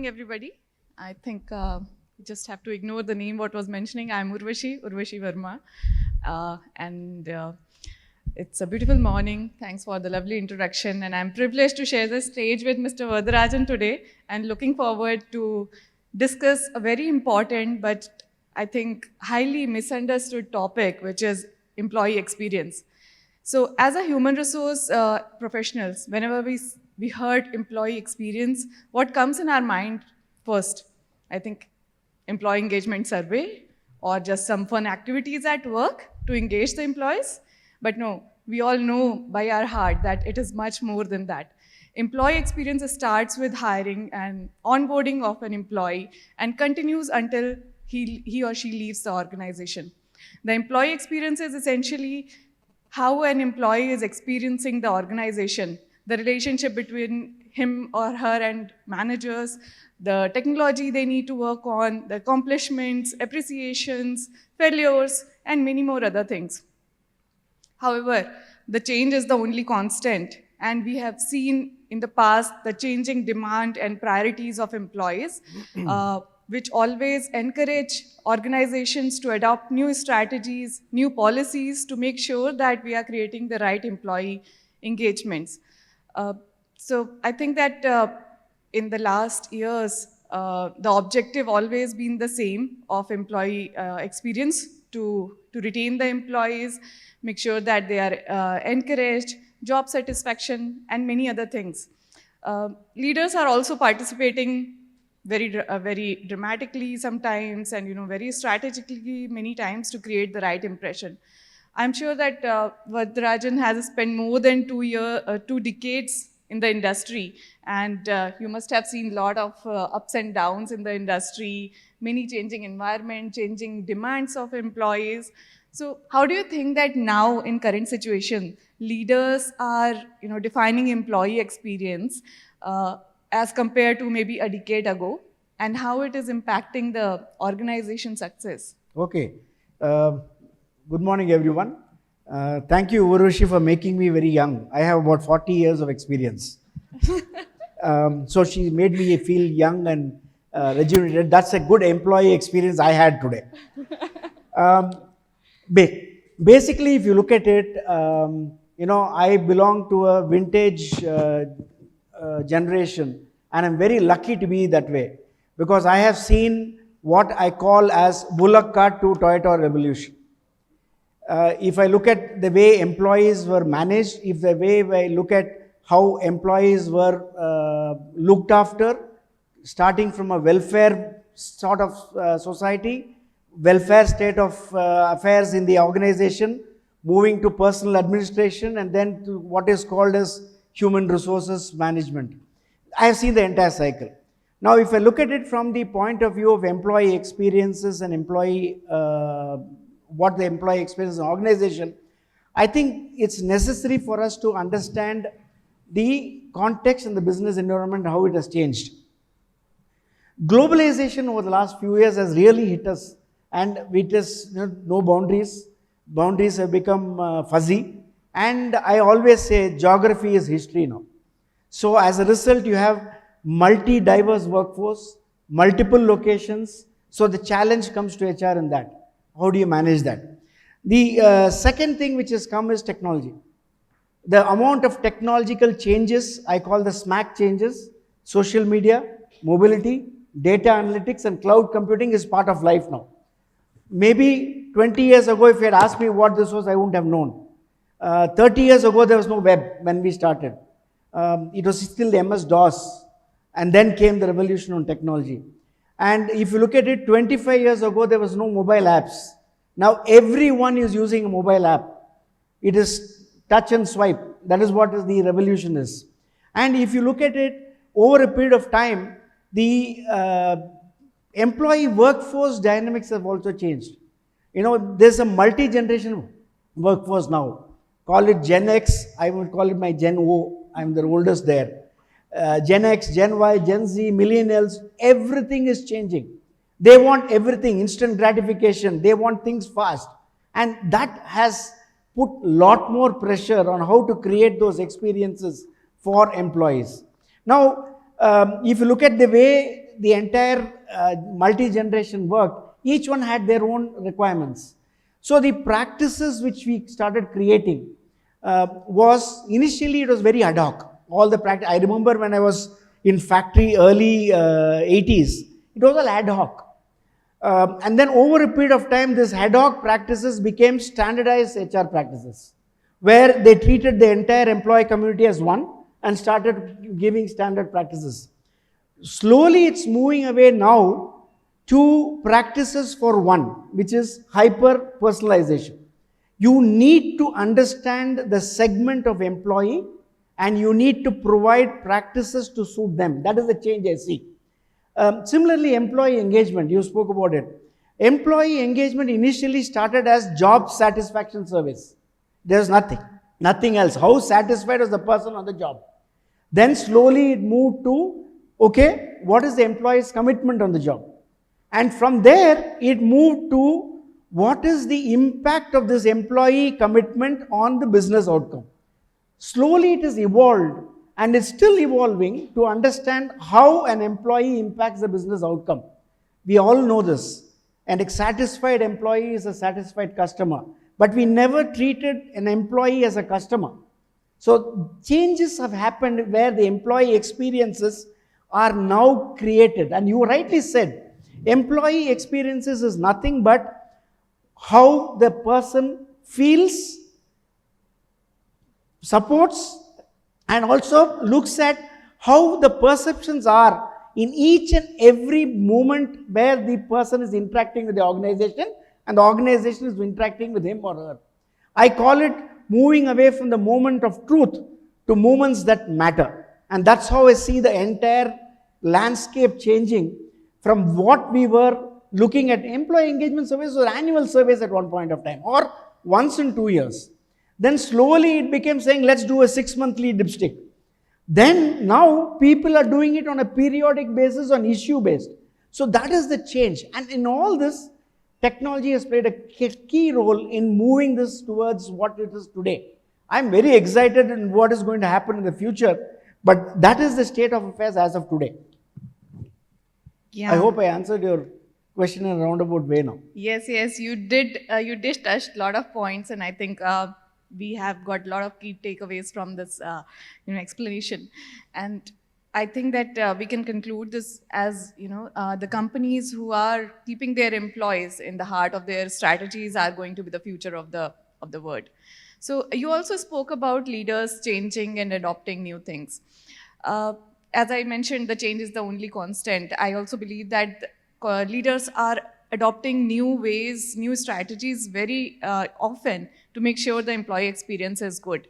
morning, everybody. I think you just have to ignore the name what was mentioning. I'm Urvashi Verma. And it's a beautiful morning. Thanks for the lovely introduction. And I'm privileged to share the stage with Mr. Varadarajan today and looking forward to discuss a very important but I think highly misunderstood topic, which is employee experience. So as a human resource professionals, whenever we heard employee experience, what comes in our mind first? I think employee engagement survey or just some fun activities at work to engage the employees. But no, we all know by our heart that it is much more than that. Employee experience starts with hiring and onboarding of an employee and continues until he or she leaves the organization. The employee experience is essentially how an employee is experiencing the organization, the relationship between him or her and managers, the technology they need to work on, the accomplishments, appreciations, failures, and many more other things. However, the change is the only constant, and we have seen in the past the changing demand and priorities of employees, which always encourage organizations to adopt new strategies, new policies to make sure that we are creating the right employee engagements. So I think that in the last years, the objective always been the same of employee experience to retain the employees, make sure that they are encouraged, job satisfaction, and many other things. Leaders are also participating very dramatically sometimes and very strategically many times to create the right impression. I'm sure that Varadarajan has spent more than 2 decades in the industry, and you must have seen a lot of ups and downs in the industry, many changing environment, changing demands of employees. So how do you think that now in current situation, leaders are defining employee experience as compared to maybe a decade ago, and how it is impacting the organization success? Okay. Good morning, everyone. Thank you, Urvashi, for making me very young. I have about 40 years of experience. So she made me feel young and rejuvenated. That's a good employee experience I had today. Basically, if you look at it, I belong to a vintage generation, and I'm very lucky to be that way because I have seen what I call as bullock cart to Toyota revolution. If I look at the way employees were managed, if I look at how employees were looked after, starting from a welfare sort of society, welfare state of affairs in the organization, moving to personal administration, and then to what is called as human resources management. I have seen the entire cycle. Now, if I look at it from the point of view of employee experiences and what the employee experience in the organization, I think it's necessary for us to understand the context and the business environment, how it has changed. Globalization over the last few years has really hit us, and it has no boundaries. Boundaries have become fuzzy, and I always say geography is history now. So as a result, you have multi-diverse workforce, multiple locations. So the challenge comes to HR in that. How do you manage that? The second thing which has come is technology. The amount of technological changes, I call the SMAC changes, social media, mobility, data analytics, and cloud computing is part of life now. Maybe 20 years ago, if you had asked me what this was, I wouldn't have known. 30 years ago, there was no web when we started. It was still the MS-DOS, and then came the revolution on technology. And if you look at it, 25 years ago, there was no mobile apps. Now, everyone is using a mobile app. It is touch and swipe. That is what the revolution is. And if you look at it, over a period of time, the employee workforce dynamics have also changed. There's a multi-generation workforce now. Call it Gen X, I would call it my Gen O. I'm the oldest there. Gen X, Gen Y, Gen Z, millennials, everything is changing. They want everything, instant gratification. They want things fast. And that has put a lot more pressure on how to create those experiences for employees. Now, if you look at the way the entire multi-generation work, each one had their own requirements. So the practices which we started creating was, initially it was very ad hoc. All the practice, I remember when I was in factory early 80s, it was all ad hoc. And then over a period of time, this ad hoc practices became standardized HR practices, where they treated the entire employee community as one and started giving standard practices. Slowly it's moving away now to practices for one, which is hyper personalization. You need to understand the segment of employee and you need to provide practices to suit them. That is the change I see. Similarly, employee engagement, you spoke about it. Employee engagement initially started as job satisfaction surveys. There's nothing else. How satisfied is the person on the job? Then slowly it moved to, okay, what is the employee's commitment on the job? And from there, it moved to what is the impact of this employee commitment on the business outcome. Slowly it has evolved and it's still evolving to understand how an employee impacts the business outcome. We all know this. And a satisfied employee is a satisfied customer. But we never treated an employee as a customer. So changes have happened where the employee experiences are now created. And you rightly said, employee experiences is nothing but how the person feels, supports, and also looks at how the perceptions are in each and every moment where the person is interacting with the organization and the organization is interacting with him or her. I call it moving away from the moment of truth to moments that matter. And that's how I see the entire landscape changing from what we were looking at. Employee engagement surveys or annual surveys at one point of time or once in 2 years. Then slowly it became saying, let's do a 6-monthly dipstick. Then now people are doing it on a periodic basis, on issue based. So that is the change. And in all this, technology has played a key role in moving this towards what it is today. I'm very excited in what is going to happen in the future, but that is the state of affairs as of today. Yeah. I hope I answered your question in a roundabout way now. Yes, you did. You did touch a lot of points, and I think we have got a lot of key takeaways from this explanation. And I think that we can conclude this as, the companies who are keeping their employees in the heart of their strategies are going to be the future of the world. So you also spoke about leaders changing and adopting new things. As I mentioned, the change is the only constant. I also believe that leaders are adopting new ways, new strategies very often to make sure the employee experience is good.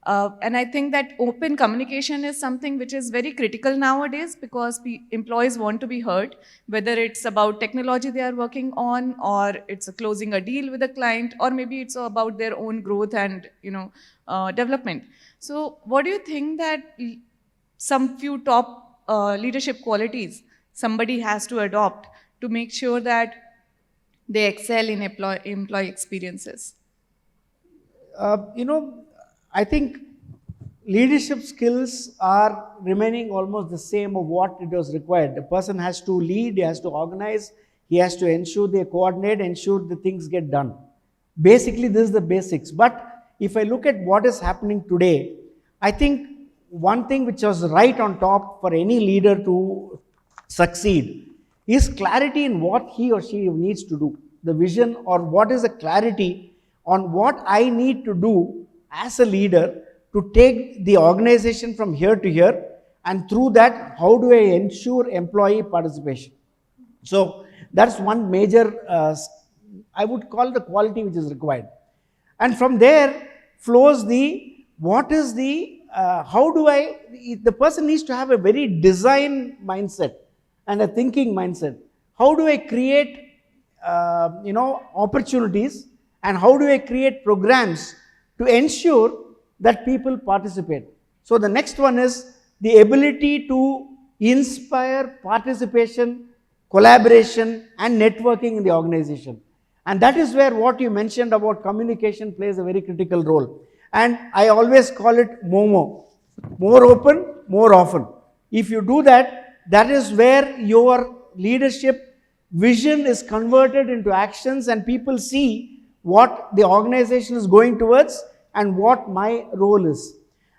And I think that open communication is something which is very critical nowadays because employees want to be heard, whether it's about technology they are working on, or it's closing a deal with a client, or maybe it's about their own growth and development. So what do you think that some few top leadership qualities somebody has to adopt to make sure that they excel in employee experiences? I think leadership skills are remaining almost the same of what it was required. The person has to lead, he has to organize, he has to ensure they coordinate, ensure the things get done. Basically, this is the basics. But if I look at what is happening today, I think one thing which was right on top for any leader to succeed is clarity in what he or she needs to do. The vision, or what is the clarity on what I need to do as a leader to take the organization from here to here, and through that, how do I ensure employee participation? So that's one major, I would call the quality which is required. And from there flows the, what is the, the person needs to have a very design mindset and a thinking mindset. How do I create opportunities, and how do I create programs to ensure that people participate? So the next one is the ability to inspire participation, collaboration, and networking in the organization. And that is where what you mentioned about communication plays a very critical role. And I always call it MOMO, more open, more often. If you do that, that is where your leadership vision is converted into actions and people see what the organization is going towards and what my role is.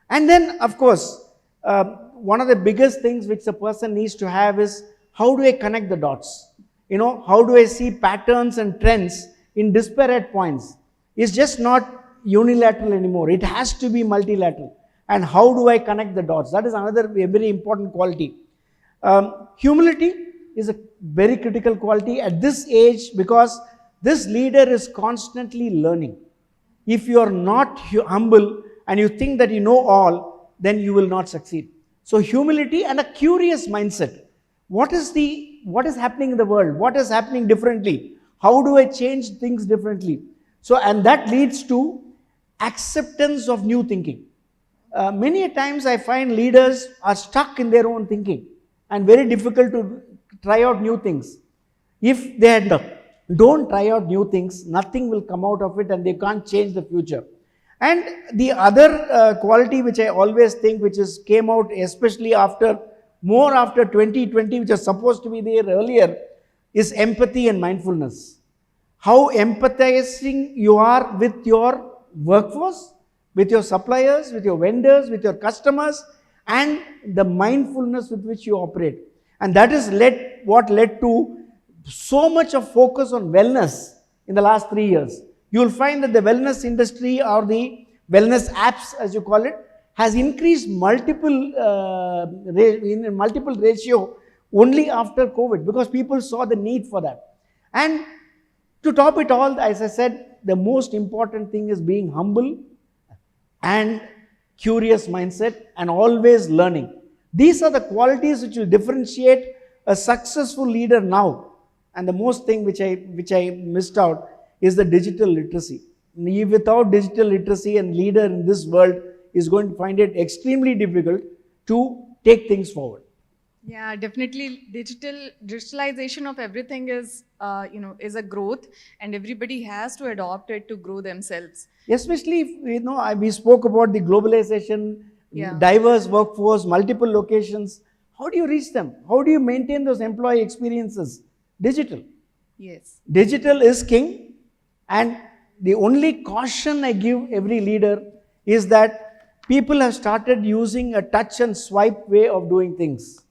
And then, of course, one of the biggest things which the person needs to have is, how do I connect the dots? How do I see patterns and trends in disparate points? It's just not unilateral anymore. It has to be multilateral. And how do I connect the dots? That is another very important quality. Humility is a very critical quality at this age, because this leader is constantly learning. If you are not humble and you think that you know all, then you will not succeed. So humility and a curious mindset. What is happening in the world? What is happening differently? How do I change things differently? So, and that leads to acceptance of new thinking. Many times I find leaders are stuck in their own thinking and very difficult to try out new things. If they don't try out new things, nothing will come out of it and they can't change the future. And the other quality which I always think, which came out especially after 2020, which was supposed to be there earlier, is empathy and mindfulness. How empathizing you are with your workforce, with your suppliers, with your vendors, with your customers, and the mindfulness with which you operate. And that is what led to so much of focus on wellness in the last 3 years. You will find that the wellness industry, or the wellness apps as you call it, has increased in multiple ratio only after COVID, because people saw the need for that. And to top it all, as I said, the most important thing is being humble and curious mindset and always learning. These are the qualities which will differentiate a successful leader now. And the most thing which I missed out is the digital literacy. Without digital literacy, a leader in this world is going to find it extremely difficult to take things forward. Yeah, definitely. Digitalization of everything is a growth, and everybody has to adopt it to grow themselves. Especially if, we spoke about the globalization, diverse workforce, multiple locations. How do you reach them? How do you maintain those employee experiences? Digital. Yes. Digital is king, and the only caution I give every leader is that people have started using a touch and swipe way of doing things.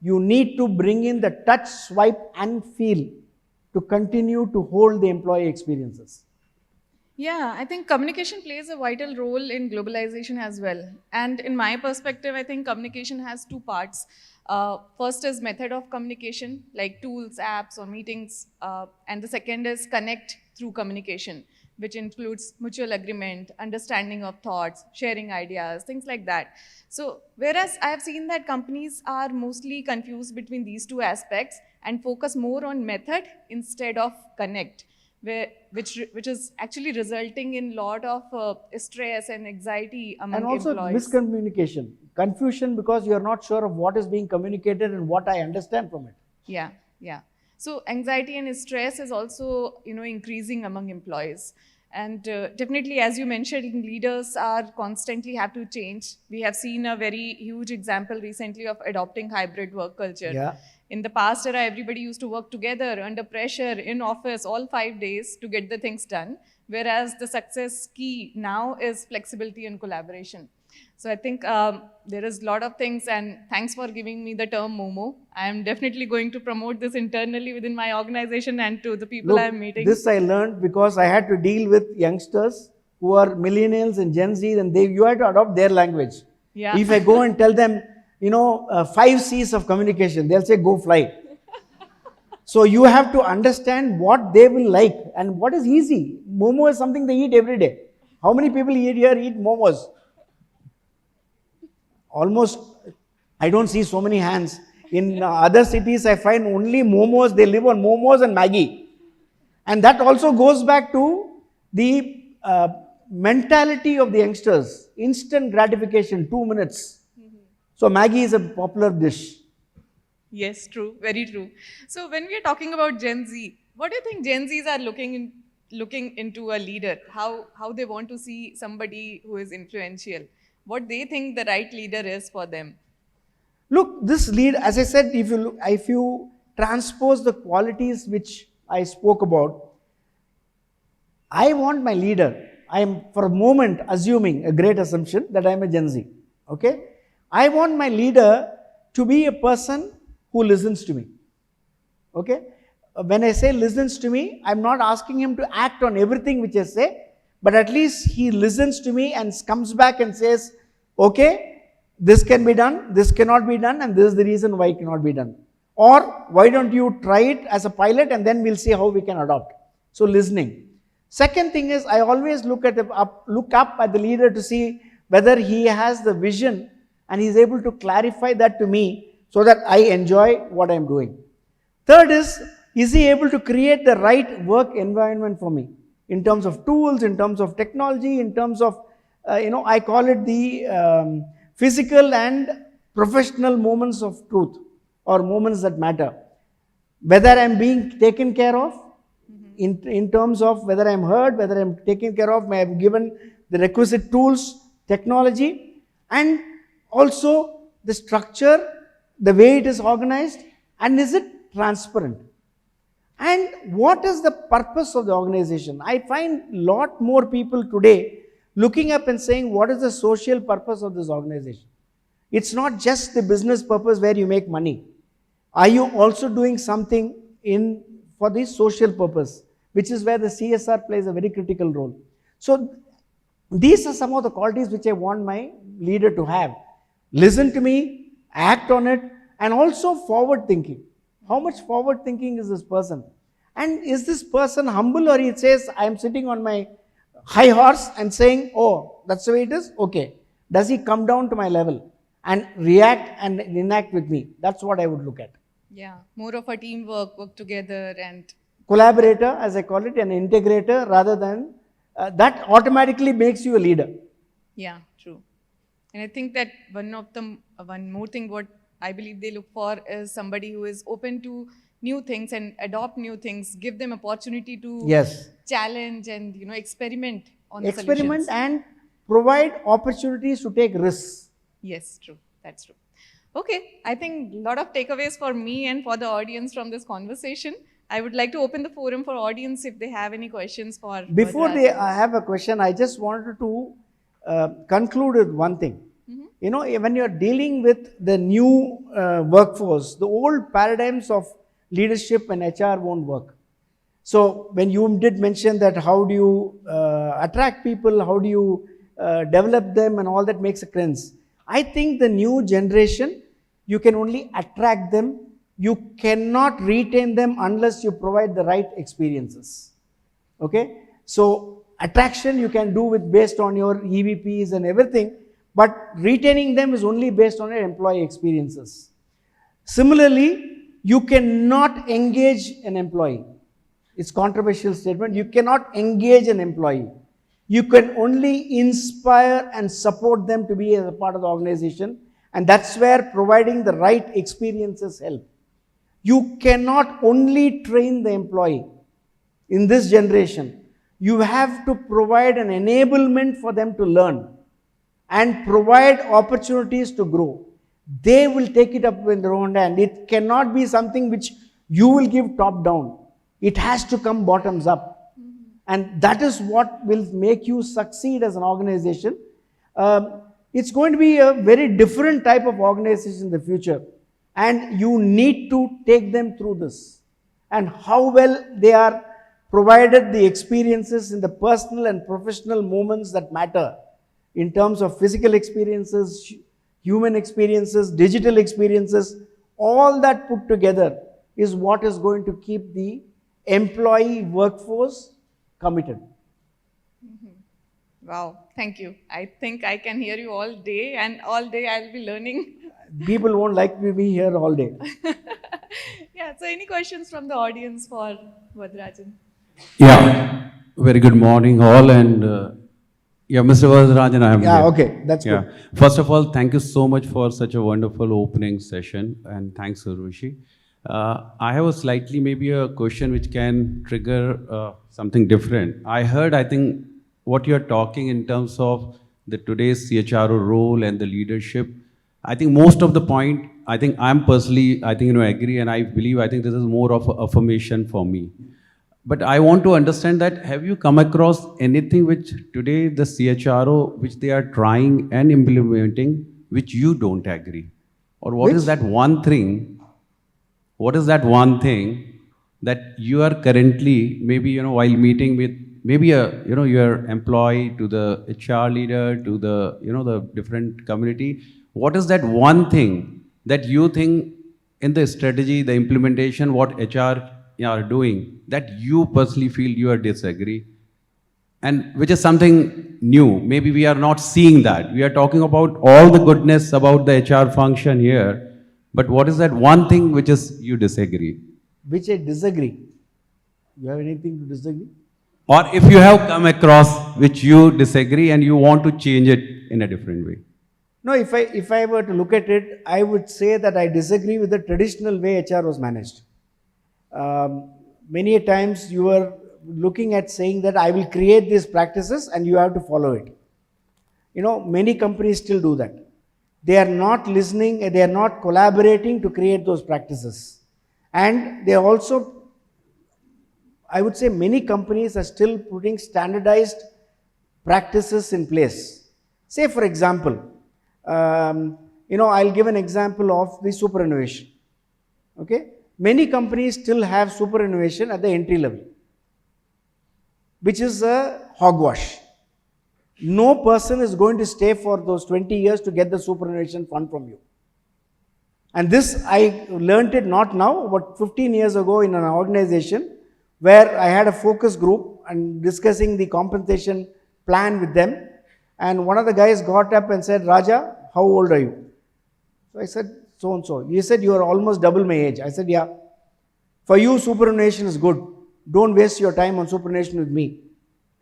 You need to bring in the touch, swipe and feel to continue to hold the employee experiences. Yeah, I think communication plays a vital role in globalization as well. And in my perspective, I think communication has two parts. First is method of communication, like tools, apps, or meetings. And the second is connect through communication, which includes mutual agreement, understanding of thoughts, sharing ideas, things like that. So, whereas I have seen that companies are mostly confused between these two aspects and focus more on method instead of connect, which is actually resulting in a lot of stress and anxiety among employees. And also miscommunication, confusion, because you are not sure of what is being communicated and what I understand from it. Yeah, yeah. So anxiety and stress is also, increasing among employees. And definitely, as you mentioned, leaders are constantly have to change. We have seen a very huge example recently of adopting hybrid work culture. Yeah. In the past era, everybody used to work together under pressure in office all 5 days to get the things done. Whereas the success key now is flexibility and collaboration. So I think there is a lot of things, and thanks for giving me the term Momo. I am definitely going to promote this internally within my organization and to the people I am meeting. This I learned because I had to deal with youngsters who are millennials and Gen Z, and you have to adopt their language. Yeah. If I go and tell them, 5 C's of communication, they'll say, go fly. So you have to understand what they will like and what is easy. Momo is something they eat every day. How many people eat momos? Almost, I don't see so many hands. In other cities, I find only momos. They live on momos and Maggi. And that also goes back to the mentality of the youngsters. Instant gratification, 2 minutes. Mm-hmm. So Maggi is a popular dish. Yes, true. Very true. So when we are talking about Gen Z, what do you think Gen Zs are looking into a leader? How they want to see somebody who is influential? What they think the right leader is for them? Look, this lead, as I said, if you transpose the qualities which I spoke about, I want my leader. I am for a moment assuming a great assumption that I am a Gen Z. Okay? I want my leader to be a person who listens to me. Okay? When I say listens to me, I'm not asking him to act on everything which I say, but at least he listens to me and comes back and says, okay, this can be done, this cannot be done, and this is the reason why it cannot be done. Or why don't you try it as a pilot and then we'll see how we can adopt. So listening. Second thing is, I always look up at the leader to see whether he has the vision and he's able to clarify that to me so that I enjoy what I'm doing. Third is he able to create the right work environment for me in terms of tools, in terms of technology, in terms of, I call it the physical and professional moments of truth or moments that matter. Whether I'm being taken care of, in terms of whether I'm heard, whether I'm taken care of, may I have given the requisite tools, technology, and also the structure, the way it is organized, and is it transparent? And what is the purpose of the organization? I find a lot more people today looking up and saying, what is the social purpose of this organization? It's not just the business purpose where you make money. Are you also doing something for the social purpose, which is where the CSR plays a very critical role? So these are some of the qualities which I want my leader to have. Listen to me, act on it, and also forward thinking. How much forward thinking is this person? And is this person humble, or he says, I am sitting on my high horse and saying, oh, that's the way it is? Okay. Does he come down to my level and react and enact with me? That's what I would look at. Yeah, more of a teamwork, work together and... Collaborator, as I call it, an integrator rather than... that automatically makes you a leader. Yeah, true. And I think that one more thing what I believe they look for is somebody who is open to new things and adopt new things, give them opportunity to challenge and experiment on the solutions. Experiment and provide opportunities to take risks. Yes, true. That's true. Okay, I think a lot of takeaways for me and for the audience from this conversation. I would like to open the forum for audience if they have any questions for... Before they have a question, I just wanted to conclude with one thing. When you're dealing with the new workforce, the old paradigms of leadership and HR won't work. So when you did mention that how do you attract people, how do you develop them and all that makes a sense. I think the new generation, you can only attract them. You cannot retain them unless you provide the right experiences. Okay? So attraction you can do based on your EVPs and everything, but retaining them is only based on your employee experiences. Similarly, you cannot engage an employee. It's a controversial statement. You cannot engage an employee. You can only inspire and support them to be a part of the organization, and that's where providing the right experiences help. You cannot only train the employee. In this generation, you have to provide an enablement for them to learn and provide opportunities to grow. They will take it up in their own hand. It cannot be something which you will give top down. It has to come bottoms up. And that is what will make you succeed as an organization. It's going to be a very different type of organization in the future. And you need to take them through this. And how well they are provided the experiences in the personal and professional moments that matter in terms of physical experiences, human experiences, digital experiences, all that put together is what is going to keep the employee workforce committed. Wow, thank you. I think I can hear you all day, and all day I'll be learning. People won't like me here all day. Yeah, so any questions from the audience for Varadarajan? Yeah, very good morning all, and Mr. Varadarajan, I am here. Okay, that's good. First of all, thank you so much for such a wonderful opening session, and thanks, Urvashi. I have a slightly maybe a question which can trigger something different. I heard, I think, what you're talking in terms of the today's CHRO role and the leadership. I think most of the point I think I'm personally, I think, agree, and I believe, I think this is more of an affirmation for me. But I want to understand that, have you come across anything which today the CHRO, which they are trying and implementing, which you don't agree? Or what is that one thing, that you are currently, maybe, while meeting with maybe your employee, to the HR leader, to the, the different community, what is that one thing that you think in the strategy, the implementation, what HR are doing, that you personally feel you are disagree, and which is something new? Maybe we are not seeing that. We are talking about all the goodness about the HR function here, but what is that one thing which is you disagree? Which I disagree. You have anything to disagree? Or if you have come across which you disagree and you want to change it in a different way? No, if I were to look at it, I would say that I disagree with the traditional way HR was managed. Many a times you are looking at saying that I will create these practices and you have to follow it. Many companies still do that. They are not listening, they are not collaborating to create those practices. And they also, I would say, many companies are still putting standardized practices in place. Say, for example, I'll give an example of the superannuation. Okay? Many companies still have superannuation at the entry level, which is a hogwash. No person is going to stay for those 20 years to get the superannuation fund from you. And this, I learned it not now, but 15 years ago in an organization where I had a focus group and discussing the compensation plan with them. And one of the guys got up and said, Raja, how old are you? So I said, so and so. He said, you are almost double my age. I said, yeah. For you, superannuation is good. Don't waste your time on superannuation with me.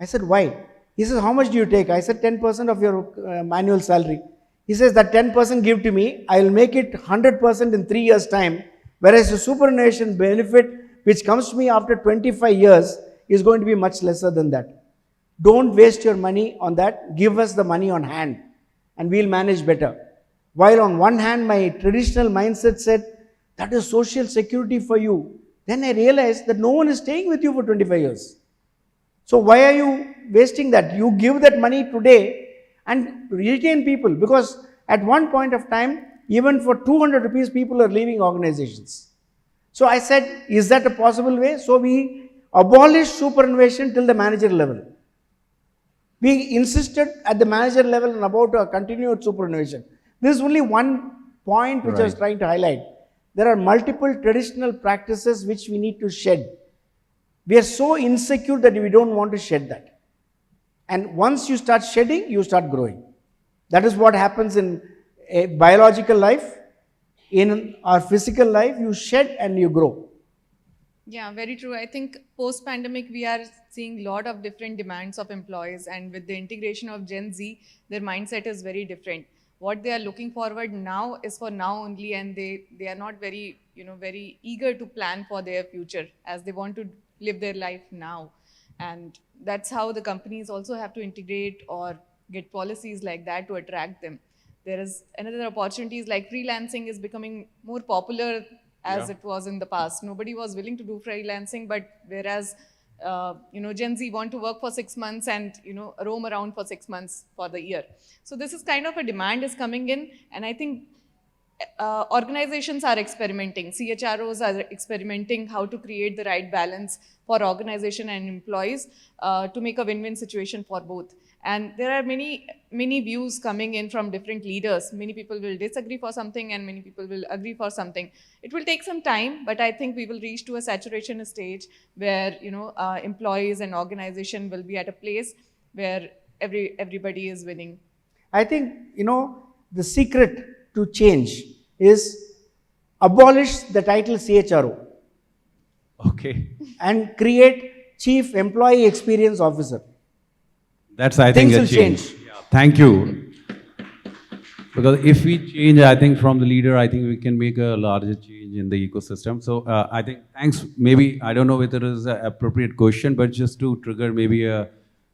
I said, why? He says, how much do you take? I said, 10% of your annual salary. He says, that 10% give to me, I will make it 100% in 3 years' time, whereas the superannuation benefit, which comes to me after 25 years, is going to be much lesser than that. Don't waste your money on that. Give us the money on hand, and we'll manage better. While on one hand, my traditional mindset said, that is social security for you. Then I realized that no one is staying with you for 25 years. So why are you wasting that? You give that money today and retain people, because at one point of time, even for 200 rupees, people are leaving organizations. So I said, is that a possible way? So we abolished superannuation till the manager level. We insisted at the manager level and about a continued superannuation. This is only one point which I was trying to highlight. There are multiple traditional practices which we need to shed. We are so insecure that we don't want to shed that. And once you start shedding, you start growing. That is what happens in a biological life. In our physical life, you shed and you grow. Yeah, very true. I think post-pandemic, we are seeing a lot of different demands of employees, and with the integration of Gen Z, their mindset is very different. What they are looking forward now is for now only, and they are not very, very eager to plan for their future, as they want to live their life now. And that's how the companies also have to integrate or get policies like that to attract them. There is another opportunities like freelancing is becoming more popular as it was in the past. Nobody was willing to do freelancing, but whereas Gen Z want to work for 6 months and roam around for 6 months for the year. So this is kind of a demand is coming in, and I think organizations are experimenting. CHROs are experimenting how to create the right balance for organization and employees to make a win-win situation for both. And there are many views coming in from different leaders. Many people will disagree for something and many people will agree for something. It will take some time, but I think we will reach to a saturation stage where employees and organization will be at a place where everybody is winning. I think the secret to change is abolish the title CHRO. Okay. And create Chief Employee Experience Officer. That's, I think, Things a will change. Yeah, thank you. Because if we change, I think, from the leader, I think we can make a larger change in the ecosystem. So I think, thanks. Maybe, I don't know whether it is an appropriate question, but just to trigger maybe a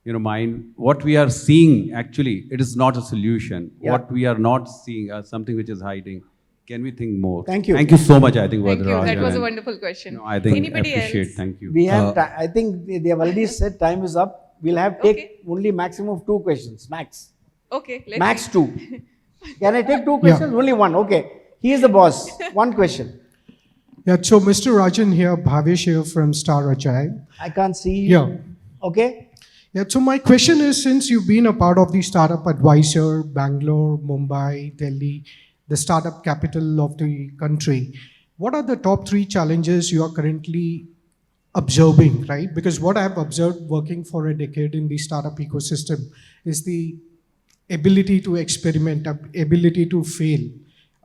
mind, what we are seeing, actually, it is not a solution. Yeah. What we are not seeing is something which is hiding. Can we think more? Thank you. Thank you so much, I think, Thank you. That Varadarajan, was a and- wonderful question. No, I think Anybody appreciate. else? Thank you. We have, I think they have already said time is up. We'll have take Okay. only maximum of 2 questions, max. Okay, let's Max see. 2. Can I take 2 questions? Only 1. Okay. He is the boss. 1 question. Yeah, so Mr. Rajan here, Bhavesh here from ETHRHCE. I can't see you. Yeah. Okay. Yeah, so my question is, since you've been a part of the Startup Advisor, Bangalore, Mumbai, Delhi, the startup capital of the country, what are the top 3 challenges you are currently observing, right? Because what I've observed working for a decade in the startup ecosystem is the ability to experiment, ability to fail,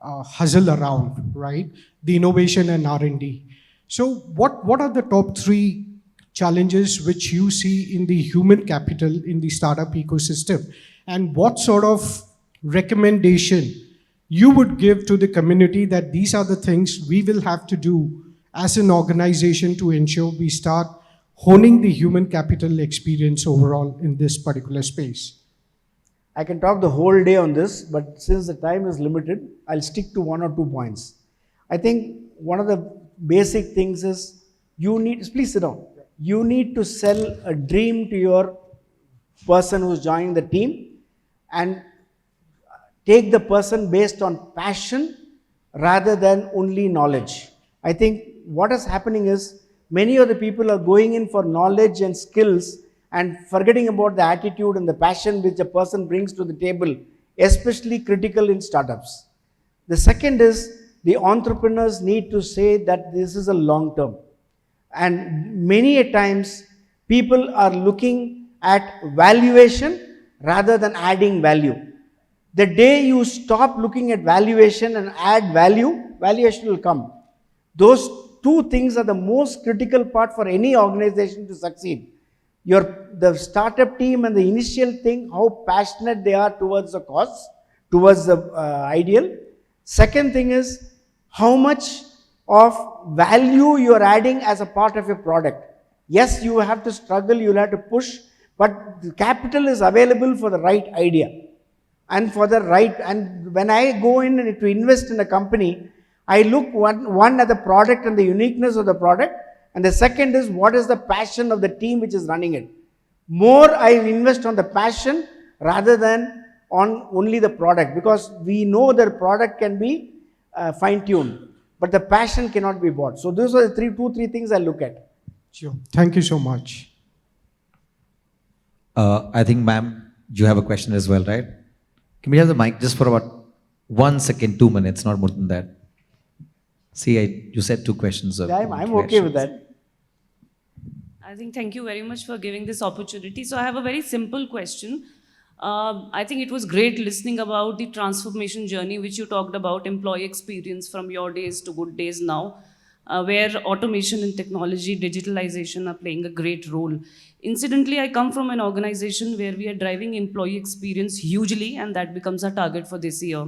hustle around, right? The innovation and R&D. So what are the top 3 challenges which you see in the human capital in the startup ecosystem? And what sort of recommendation you would give to the community that these are the things we will have to do as an organization to ensure we start honing the human capital experience overall in this particular space? I can talk the whole day on this, but since the time is limited, I'll stick to 1 or 2 points. I think one of the basic things is you need, please sit down. You need to sell a dream to your person who's joining the team and take the person based on passion rather than only knowledge. I think what is happening is many of the people are going in for knowledge and skills and forgetting about the attitude and the passion which a person brings to the table, especially critical in startups. The second is the entrepreneurs need to say that this is a long term. And many a times people are looking at valuation rather than adding value. The day you stop looking at valuation and add value, valuation will come. Those 2 things are the most critical part for any organization to succeed. The startup team and the initial thing, how passionate they are towards the cause, towards the ideal. Second thing is how much of value you are adding as a part of your product. Yes, you have to struggle, you will have to push, but the capital is available for the right idea and for the right. And when I go in and to invest in a company, I look one at the product and the uniqueness of the product, and the second is what is the passion of the team which is running it. More I invest on the passion rather than on only the product, because we know that product can be fine-tuned, but the passion cannot be bought. So those are the 2, 3 things I look at. Sure. Thank you so much. I think, ma'am, you have a question as well, right? Can we have the mic just for about 1 second, 2 minutes, not more than that? See, you said 2 questions. I'm okay with that. I think thank you very much for giving this opportunity. So I have a very simple question. I think it was great listening about the transformation journey which you talked about, employee experience from your days to good days now, where automation and technology, digitalization are playing a great role. Incidentally, I come from an organization where we are driving employee experience hugely, and that becomes our target for this year.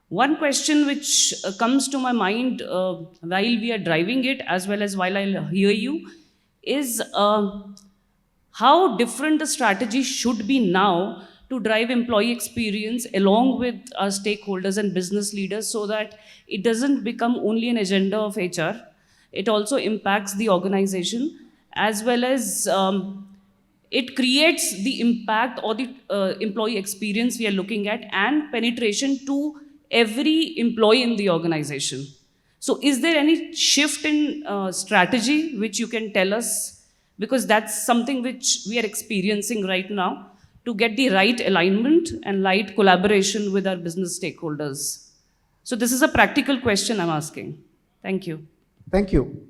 One question which comes to my mind while we are driving it, as well as while I hear you, is how different the strategy should be now to drive employee experience along with our stakeholders and business leaders, so that it doesn't become only an agenda of HR. It also impacts the organization, as well as it creates the impact or the employee experience we are looking at and penetration to every employee in the organization. So is there any shift in strategy which you can tell us? Because that's something which we are experiencing right now, to get the right alignment and right collaboration with our business stakeholders. So this is a practical question I'm asking. Thank you. Thank you.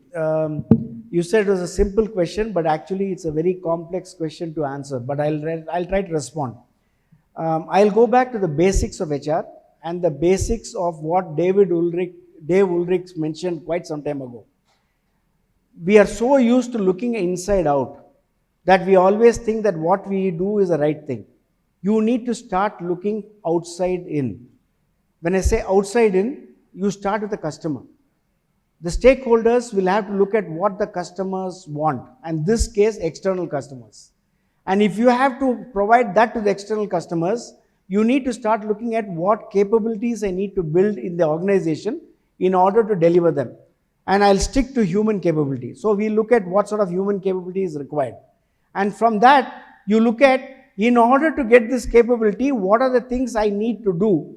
You said it was a simple question, but actually it's a very complex question to answer, but I'll try to respond. I'll go back to the basics of HR and the basics of what Dave Ulrich mentioned quite some time ago. We are so used to looking inside out that we always think that what we do is the right thing. You need to start looking outside in. When I say outside in, you start with the customer. The stakeholders will have to look at what the customers want, and in this case, external customers. And if you have to provide that to the external customers, you need to start looking at what capabilities I need to build in the organization in order to deliver them. And I'll stick to human capability. So we look at what sort of human capability is required. And from that, you look at, in order to get this capability, what are the things I need to do?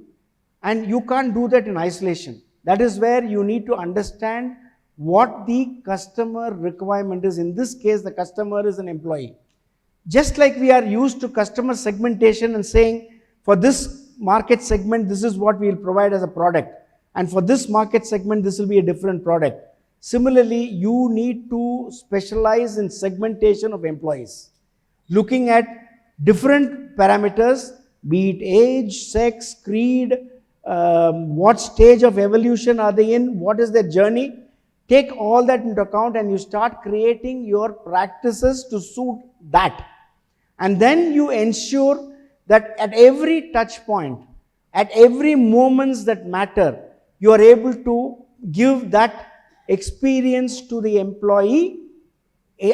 And you can't do that in isolation. That is where you need to understand what the customer requirement is. In this case, the customer is an employee. Just like we are used to customer segmentation and saying, for this market segment, this is what we will provide as a product. And for this market segment, this will be a different product. Similarly, you need to specialize in segmentation of employees, looking at different parameters, be it age, sex, creed, what stage of evolution are they in, what is their journey. Take all that into account and you start creating your practices to suit that. And then you ensure that at every touch point, at every moments that matter, you are able to give that experience to the employee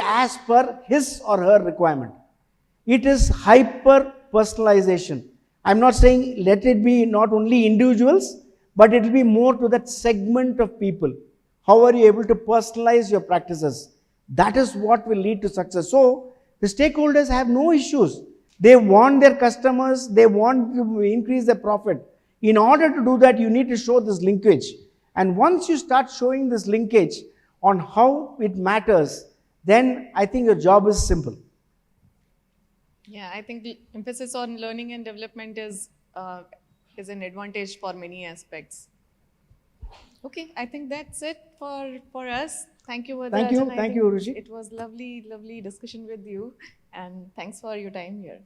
as per his or her requirement. It is hyper personalization. I'm not saying let it be not only individuals, but it will be more to that segment of people. How are you able to personalize your practices? That is what will lead to success. So the stakeholders have no issues. They want their customers, they want to increase their profit. In order to do that, you need to show this linkage. And once you start showing this linkage on how it matters, then I think your job is simple. Yeah, I think the emphasis on learning and development is an advantage for many aspects. Okay, I think that's it for us. Thank you, Varadarajan. Thank you, Urvashi. It was lovely discussion with you, and thanks for your time here.